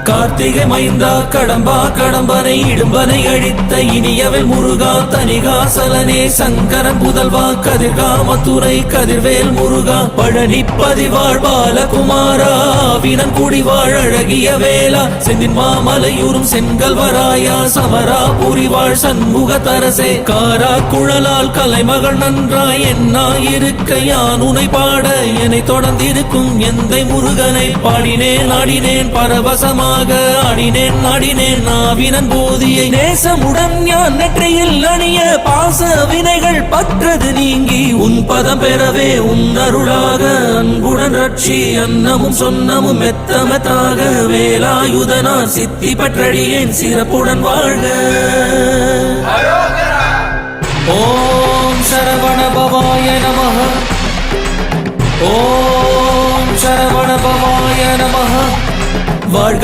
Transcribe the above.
கார்த்திகை மைந்தா கடம்பா கடம்பனை இடும்பனை அழித்த இனியவன் முருகா தனிகாசலனே சங்கரன் புதல்வா கதிர்காமத்துறை கதிர்வேல் முருகா பழனி பதிவாழ் பாலகுமாரா வினன் குடிவாழ் அழகிய வேளா செந்தின் மாமலையூரும் செங்கல்வராயா சமரா புரிவாழ் சண்முக தரசே காரா குழலால் கலைமகள் நன்றாய் என்னாயிருக்க யான் உனை பாட என்னை தொடர்ந்திருக்கும் எந்தை முருகனை பாடினேன் ஆடினேன் பரவசமாக ஆடினேன் நாடினேன் நாவினன் போதியை நேசமுடன் ஞான் நெற்றியில் அணிய பாச வினைகள் பற்றது நீங்கி உன் பதம் பெறவே உன் அருளாக அன்புடன் ரட்சி அன்னமும் சொன்னமும் மெத்தமத்தாக வேலாயுதனார் சித்தி பற்றடியேன் சிறப்புடன் வாழ்க. ஓம் சரவண பவாய நமஹ. ஓம் சரவண பவாய நமஹ. வாழ்க